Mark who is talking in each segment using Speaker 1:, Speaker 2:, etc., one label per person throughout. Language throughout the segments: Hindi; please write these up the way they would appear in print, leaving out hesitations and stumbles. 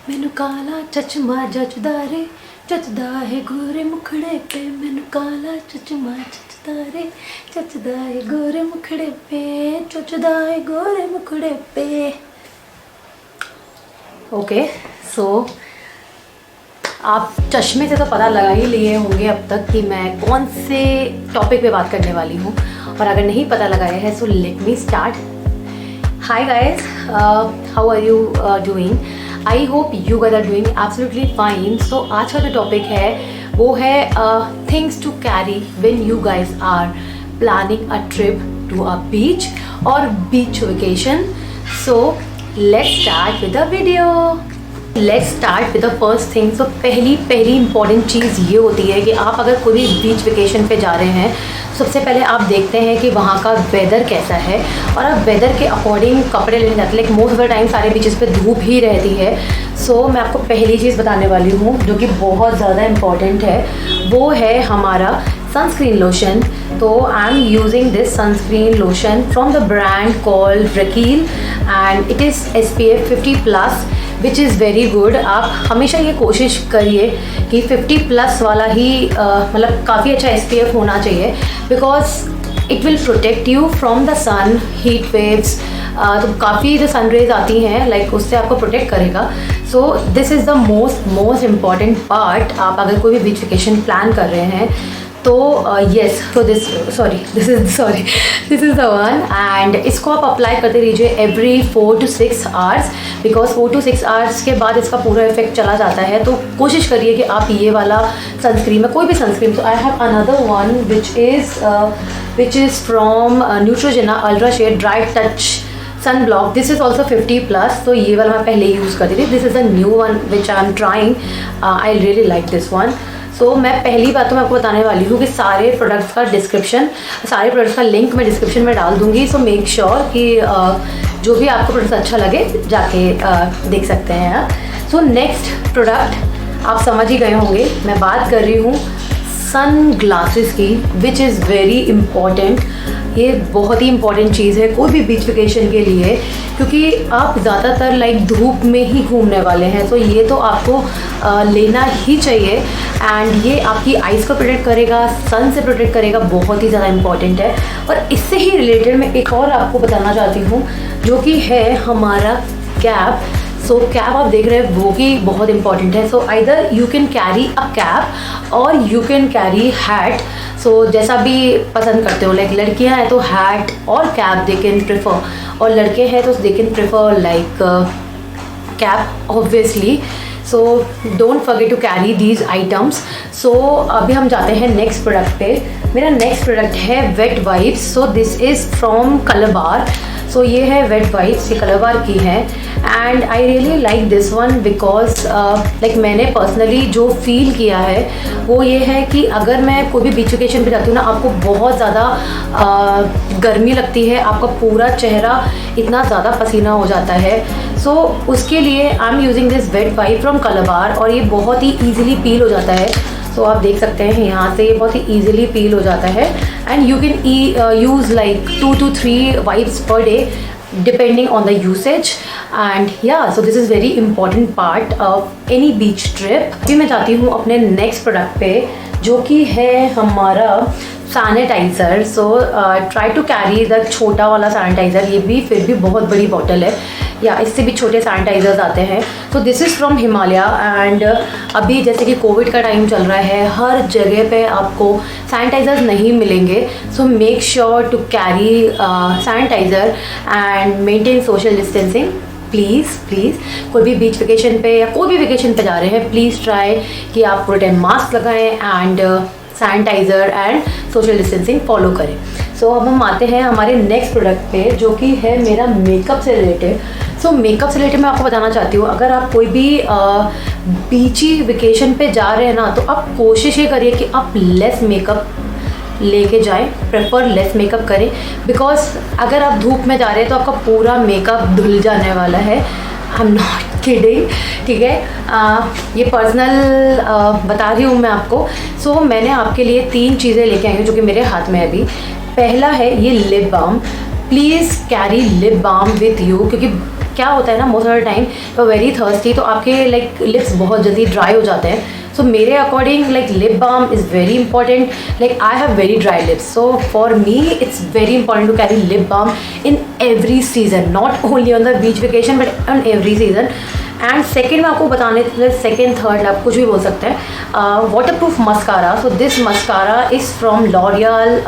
Speaker 1: मैनू काला चचमा जचदा रे, जचदा है गोरे मुखड़े पे। मैनू काला चचमा जचदा रे, जचदा है गोरे मुखड़े पे, जचदा है गोरे मुखड़े पे। ओके सो आप चश्मे से तो पता लगा ही लिए होंगे अब तक कि मैं कौन से टॉपिक पे बात करने वाली हूँ, और अगर नहीं पता लगाया है so let me start. Hi guys, how are you doing? I hope you guys are doing absolutely fine. So आज का जो टॉपिक है वो है things to carry when you guys are planning a trip to a beach और beach vacation. So let's start with the video. Let's start with the first thing. तो पहली इंपॉर्टेंट चीज़ ये होती है कि आप अगर कोई भी बीच वेकेशन पे जा रहे हैं, सबसे पहले आप देखते हैं कि वहाँ का वेदर कैसा है, और आप वेदर के अकॉर्डिंग कपड़े लेने जाते हैं। Like most of the time सारे बीचेस पे धूप ही रहती है। सो मैं आपको पहली चीज़ बताने वाली हूँ जो कि बहुत ज़्यादा इम्पॉर्टेंट है, वो है हमारा सनस्क्रीन लोशन। तो I am using this sunscreen lotion from the brand called Rakeel and it is SPF 50+, which is very good. आप हमेशा ये कोशिश करिए कि 50+ वाला ही मतलब काफ़ी अच्छा SPF होना चाहिए, because it will protect you from the sun, heat waves. तो काफ़ी जो सन रेज आती हैं लाइक उससे आपको प्रोटेक्ट करेगा। सो this is the most important part. आप अगर कोई भी बीच वेकेशन प्लान कर रहे हैं तो येस, तो this is the one, and इसको आप अप्लाई करते रहिए every 4 to 6 hours, because 4 to 6 hours के बाद इसका पूरा इफेक्ट चला जाता है। तो कोशिश करिए कि आप ये वाला सनस्क्रीन में, कोई भी सनस्क्रीन। तो I have another one which is from Neutrogena ultra shade dry touch sun block. This is also 50+। तो ये वाला मैं पहले यूज़ करती थी। This is a new one which I am trying. I really like this one. So मैं पहली बात तो मैं आपको बताने वाली हूँ कि सारे प्रोडक्ट्स का लिंक मैं डिस्क्रिप्शन में डाल दूँगी। सो मेक श्योर कि जो भी आपको प्रोडक्ट अच्छा लगे जाके देख सकते हैं आप। सो नेक्स्ट प्रोडक्ट आप समझ ही गए होंगे, मैं बात कर रही हूँ सन ग्लासेस की, विच इज़ वेरी इम्पॉर्टेंट। ये बहुत ही इंपॉर्टेंट चीज़ है कोई भी बीच वेकेशन के लिए, क्योंकि आप ज़्यादातर लाइक धूप में ही घूमने वाले हैं। तो ये तो आपको लेना ही चाहिए, एंड ये आपकी आइज़ को प्रोटेक्ट करेगा, सन से प्रोटेक्ट करेगा, बहुत ही ज़्यादा इंपॉर्टेंट है। और इससे ही रिलेटेड मैं एक और आपको बताना चाहती हूँ जो कि है हमारा कैप। सो कैप आप देख रहे हैं वो भी बहुत इंपॉर्टेंट है। So either you can carry a cap और यू कैन कैरी हैट। सो जैसा भी पसंद करते हो, लाइक लड़कियां हैं तो हैट और कैप दे कैन प्रेफर, और लड़के हैं तो they can prefer like cap obviously. So don't forget to carry these items. So अभी हम जाते हैं नेक्स्ट प्रोडक्ट पे। मेरा नेक्स्ट प्रोडक्ट है wet wipes. So this is from Colorbar. So ये है वेट वाइप्स, ये कलरबार की है, and I really like this one because like मैंने पर्सनली जो फील किया है वो ये है कि अगर मैं कोई भी बीच वेकेशन पे जाती हूँ ना, आपको बहुत ज़्यादा गर्मी लगती है, आपका पूरा चेहरा इतना ज़्यादा पसीना हो जाता है। सो उसके लिए आई am using this wait wipe from Colorbar, और ये बहुत ही ईजिली पील हो जाता है। तो आप देख सकते हैं यहाँ से ये बहुत ही ईजिली पील हो जाता है, and you can use like 2 to 3 wipes per day depending on the usage, and yeah, so this is very important part of any beach trip। अभी मैं जाती हूँ अपने नेक्स्ट प्रोडक्ट पे जो कि है हमारा sanitizer. So try to carry the छोटा वाला सैनिटाइज़र। ये भी फिर भी बहुत बड़ी बॉटल है, या इससे भी छोटे सैनिटाइज़र्स आते हैं। तो this is from Himalaya, and अभी जैसे कि कोविड का टाइम चल रहा है, हर जगह पे आपको सैनिटाइज़र्स नहीं मिलेंगे। So make sure to carry sanitizer and maintain social distancing. Please कोई भी बीच वेकेशन पे या कोई भी वेकेशन पे जा रहे हैं, प्लीज़ ट्राई कि आप पूरे टाइम मास्क लगाएं and sanitizer and social distancing follow करें। सो अब हम आते हैं हमारे नेक्स्ट प्रोडक्ट पे जो कि है मेरा मेकअप से रिलेटेड। सो मेकअप से रिलेटेड मैं आपको बताना चाहती हूँ, अगर आप कोई भी बीची वेकेशन पे जा रहे हैं ना, तो आप कोशिश ये करिए कि आप लेस मेकअप लेके जाएं, प्रेफर लेस मेकअप करें, बिकॉज अगर आप धूप में जा रहे हैं तो आपका पूरा मेकअप धुल जाने वाला है। आई एम नॉट किडिंग, ठीक है। ये पर्सनल बता रही हूँ मैं आपको। सो मैंने आपके लिए 3 चीज़ें लेके आई हूँ जो कि मेरे हाथ में है अभी। पहला है ये lip balm. Please carry lip balm with you, क्योंकि क्या होता है ना, most of the time very thirsty, तो आपके लाइक लिप्स बहुत जल्दी ड्राई हो जाते हैं. सो मेरे according like lip balm is very important. Like I have very dry lips, so for me it's very important to carry lip balm in every season, not only on the beach vacation but on every season. And second मैं आपको बताने, सेकेंड थर्ड आप कुछ भी बोल सकते हैं, water proof mascara. So this mascara is from L'Oreal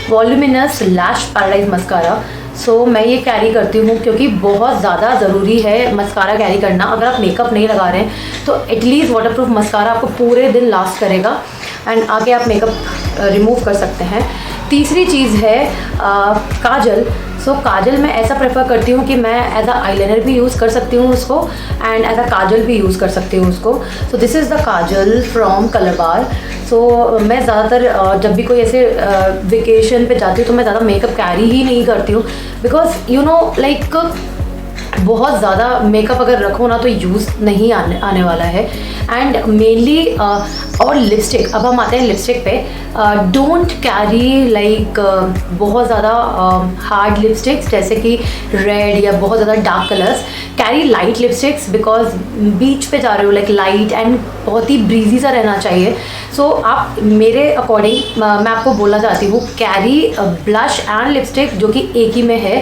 Speaker 1: voluminous lash paradise mascara. So मैं ये कैरी करती हूँ क्योंकि बहुत ज़्यादा ज़रूरी है मस्कारा कैरी करना. अगर आप मेकअप नहीं लगा रहे हैं तो एटलीस्ट वाटर प्रूफ मस्कारा आपको पूरे दिन लास्ट करेगा एंड आगे आप मेकअप रिमूव कर सकते हैं. तीसरी चीज़ है काजल. सो काजल मैं ऐसा प्रेफर करती हूँ कि मैं एज अ आईलाइनर भी यूज़ कर सकती हूँ उसको एंड एज अ काजल भी यूज़ कर सकती हूँ उसको. So this is the kajal from Colorbar. So मैं ज़्यादातर जब भी कोई ऐसे वेकेशन पे जाती हूँ तो मैं ज़्यादा मेकअप कैरी ही नहीं करती हूँ, बिकॉज यू नो लाइक बहुत ज़्यादा मेकअप अगर रखो ना तो यूज़ नहीं आने वाला है. एंड मेनली और लिपस्टिक, अब हम आते हैं लिपस्टिक पे. डोंट कैरी लाइक बहुत ज़्यादा हार्ड लिपस्टिक्स जैसे कि रेड या बहुत ज़्यादा dark colours. Carry light lipsticks because beach पे जा रहे हो, लाइक लाइट एंड बहुत ही ब्रीजी सा रहना चाहिए. सो आप मेरे अकॉर्डिंग मैं आपको बोलना चाहती हूँ, कैरी ब्लश एंड लिपस्टिक जो कि एक ही में है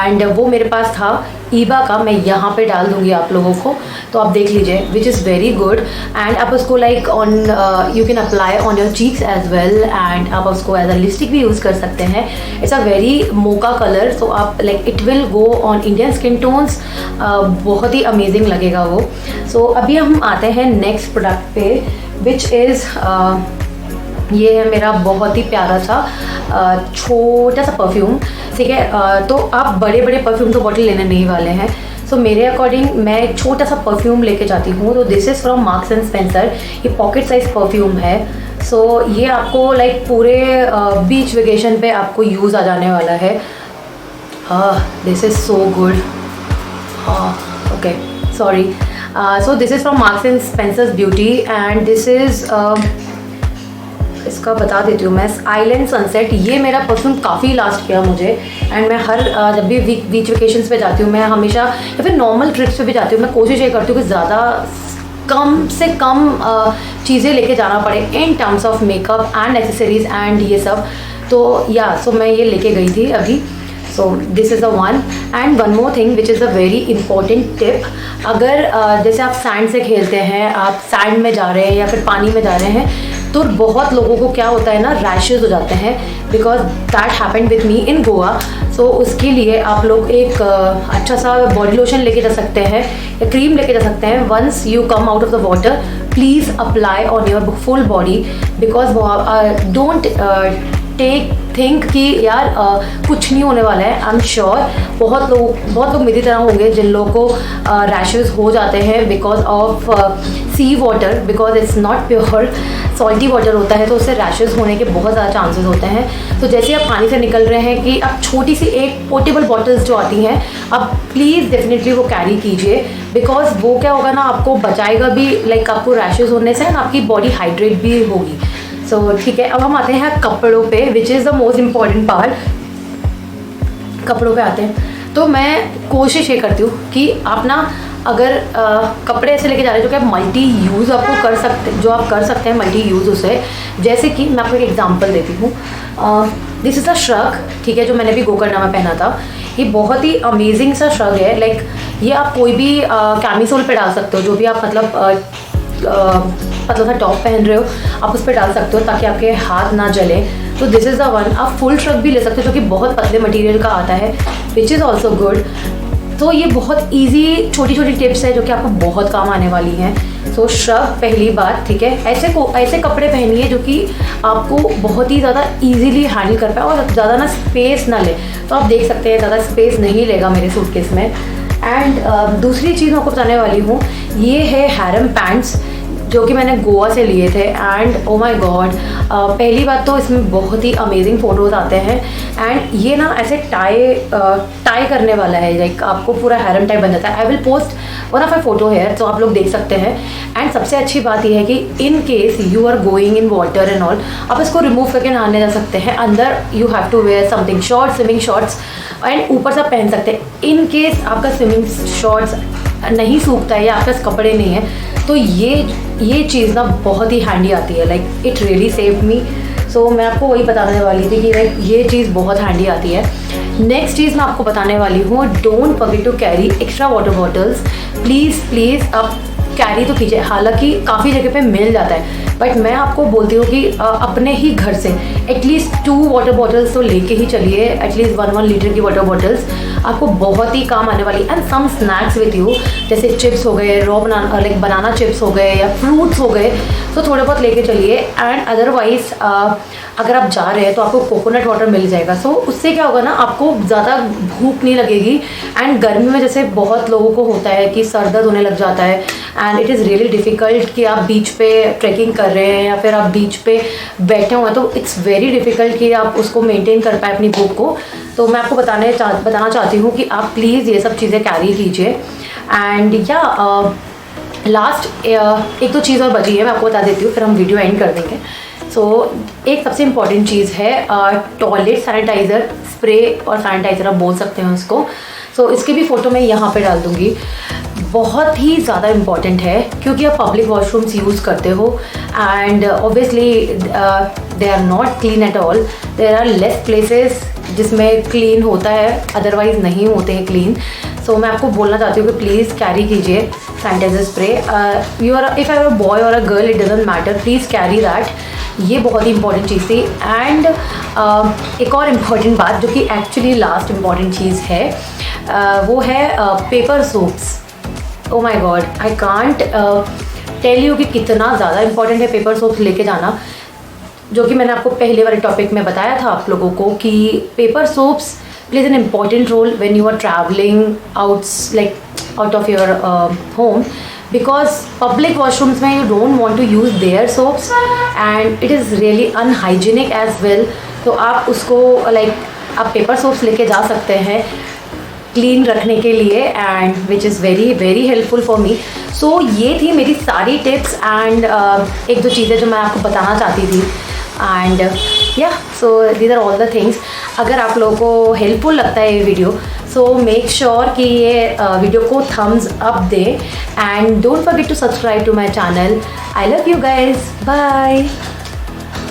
Speaker 1: एंड वो मेरे पास था ईबा का. मैं यहाँ पे डाल दूँगी आप लोगों को, तो आप देख लीजिए, which is very good. And आप उसको like on you can apply on your cheeks as well and आप उसको एज अ लिपस्टिक भी यूज़ कर सकते हैं. It's a very mocha colour, so आप like it will go on Indian skin tones. बहुत ही अमेजिंग लगेगा वो. सो अभी हम आते हैं नेक्स्ट प्रोडक्ट पे, विच इज़ ये है मेरा बहुत ही प्यारा सा छोटा सा परफ्यूम. ठीक है, तो आप बड़े बड़े परफ्यूम तो बॉटल लेने नहीं वाले हैं. सो मेरे अकॉर्डिंग मैं एक छोटा सा परफ्यूम लेके जाती हूँ. तो this is from marks and Spencer. ये पॉकेट साइज परफ्यूम है. सो ये आपको लाइक पूरे बीच वेकेशन पे आपको यूज़ आ जाने वाला है. This is so good. Okay, sorry. So this is from marks and Spencer's beauty and this is इसका बता देती हूँ मैं, आइलैंड सनसेट. ये मेरा परफ्यूम काफ़ी लास्ट किया मुझे एंड मैं हर जब भी बीच वेकेशंस पे जाती हूँ, मैं हमेशा या फिर नॉर्मल ट्रिप्स पे भी जाती हूँ, मैं कोशिश ये करती हूँ कि ज़्यादा कम से कम चीज़ें लेके जाना पड़े in terms of makeup and accessories and ये सब. तो या सो मैं ये लेके गई थी अभी. सो this is the one. And one more thing which is a very important tip. अगर जैसे आप सैंड से खेलते हैं, आप सैंड में जा रहे हैं या फिर पानी में जा रहे हैं, तो बहुत लोगों को क्या होता है ना, रैशेज हो जाते हैं, because that happened with me in Goa. So उसके लिए आप लोग एक अच्छा सा बॉडी लोशन लेके जा सकते हैं या क्रीम लेके जा सकते हैं. Once you come out of the water please apply on your full body, because don't think कि यार कुछ नहीं होने वाला है. आई एम श्योर बहुत लोग मेरी तरह होंगे जिन लोगों को रैशेज हो जाते हैं because of sea water, because it's not pure, salty water होता है, तो उससे रैशेज होने के बहुत ज़्यादा चांसेस होते हैं. तो जैसे आप पानी से निकल रहे हैं कि आप छोटी सी एक पोर्टेबल बॉटल्स जो आती हैं, आप प्लीज़ डेफिनेटली वो कैरी कीजिए, बिकॉज वो क्या होगा ना, आपको बचाएगा भी लाइक आपको रैशेज होने से, आपकी बॉडी हाइड्रेट भी होगी. सो ठीक है, अब हम आते हैं कपड़ों पे, which is the most important part. कपड़ों पे आते हैं तो मैं कोशिश ये करती हूँ कि आप ना अगर कपड़े ऐसे लेके जा रहे हैं जो कि आप मल्टी यूज़ आपको कर सकते, जो आप कर सकते हैं मल्टी यूज़ उसे. जैसे कि मैं आपको एक एग्जांपल देती हूँ. दिस इज़ अ श्रग, ठीक है, जो मैंने भी गोकर्णा में पहना था. ये बहुत ही अमेजिंग सा श्रग है. लाइक ये आप कोई भी कैमिसोल पे डाल सकते हो, जो भी आप मतलब पतला सा टॉप पहन रहे हो आप उस पर डाल सकते हो ताकि आपके हाथ ना जले. तो दिस इज़ द वन. आप फुल श्रग भी ले सकते हो जो कि बहुत पतले मटेरियल का आता है, विच इज़ ऑल्सो गुड. तो ये बहुत इजी छोटी छोटी टिप्स है जो कि आपको बहुत काम आने वाली हैं. सो श्रग पहली बात, ठीक है. ऐसे कपड़े पहनिए जो कि आपको बहुत ही ज़्यादा इजीली हैंडल कर पाए और ज़्यादा ना स्पेस ना ले. तो आप देख सकते हैं ज़्यादा स्पेस नहीं लेगा मेरे सूटकेस में. एंड दूसरी चीज़ मैं आपको बताने वाली हूँ, ये है हैरम पैंट्स जो कि मैंने गोवा से लिए थे. एंड ओ माय गॉड, पहली बात तो इसमें बहुत ही अमेजिंग फ़ोटोज़ आते हैं. एंड ये ना ऐसे टाई करने वाला है, लाइक आपको पूरा हैरम टाइप बन जाता है. I will post one of my photo है, तो आप लोग देख सकते हैं। एंड सबसे अच्छी बात यह है कि in case you are going in water and all, आप इसको रिमूव करके नहाने जा सकते हैं। अंदर you have to wear something short, swimming shorts, and ऊपर से पहन सकते हैं। इन केस आपका स्विमिंग शॉर्ट्स नहीं सूखता है या आपके पास कपड़े नहीं है, तो ये चीज़ ना बहुत ही हैंडी आती है। Like it really save me. So मैं आपको वही बताने वाली थी कि लाइक ये चीज़ बहुत हैंडी आती है। नेक्स्ट चीज़ मैं आपको बताने वाली हूँ, don't forget to carry extra water bottles. Please आप कैरी तो कीजिए, हालांकि काफ़ी जगह पे मिल जाता है, बट मैं आपको बोलती हूँ कि अपने ही घर से एटलीस्ट 2 वाटर बॉटल्स तो लेके ही चलिए, एटलीस्ट 1 लीटर की वाटर बॉटल्स आपको बहुत ही काम आने वाली। And some snacks with you, जैसे चिप्स हो गए, raw banana like banana chips हो गए या फ्रूट्स हो गए, तो थोड़े बहुत लेके चलिए। एंड अदरवाइज अगर आप जा रहे हैं तो आपको कोकोनट वाटर मिल जाएगा। सो उससे क्या होगा ना, आपको ज़्यादा भूख नहीं लगेगी। एंड गर्मी में जैसे बहुत लोगों को होता है कि सर दर्द होने लग जाता है, and it is really difficult कि आप बीच पे ट्रैकिंग कर रहे हैं या फिर आप बीच पे बैठे हुए हैं, तो इट्स वेरी डिफ़िकल्ट कि आप उसको मेंटेन कर पाए अपनी भूख को। तो मैं आपको बताना चाहती हूँ कि आप प्लीज़ ये सब चीज़ें कैरी कीजिए। एंड या लास्ट एक दो चीज़ और बची है, मैं आपको बता देती हूँ, फिर हम वीडियो एंड कर देंगे। एक सबसे इम्पॉर्टेंट चीज़ है टॉयलेट सैनिटाइज़र, स्प्रे और सैनिटाइज़र आप बोल सकते हैं उसको। इसकी भी फ़ोटो मैं यहाँ पे डाल दूँगी। बहुत ही ज़्यादा इम्पॉर्टेंट है क्योंकि आप पब्लिक वॉशरूम्स यूज़ करते हो, and obviously they are not clean at all. There are less places जिसमें क्लीन होता है, अदरवाइज़ नहीं होते हैं क्लीन। मैं आपको बोलना चाहती हूँ कि प्लीज़ कैरी कीजिए sanitiser spray. If I are a boy or a girl, it doesn't matter, please carry that. ये बहुत ही इंपॉर्टेंट चीज़ थी। एंड एक और इम्पॉर्टेंट बात जो कि एक्चुअली लास्ट इम्पॉर्टेंट चीज़ है, वो है paper soaps. Oh my God, I can't tell you कि कितना ज़्यादा इम्पॉर्टेंट है पेपर सोप्स लेके जाना, जो कि मैंने आपको पहले वाले टॉपिक में बताया था आप लोगों को कि paper soaps plays an important role when you are traveling out of your home, because public washrooms में you don't want to use their soaps and it is really unhygienic as well. तो आप उसको आप पेपर सोप्स लेके जा सकते हैं क्लीन रखने के लिए, and which is very very helpful for me. ये थी मेरी सारी टिप्स एंड एक दो चीज़ें जो मैं आपको बताना चाहती थी। And these are all the things. अगर आप लोगों को हेल्पफुल लगता है ये वीडियो, मेक श्योर कि ये वीडियो को थम्स अप दे, and don't forget to subscribe to my channel. I love you guys, bye.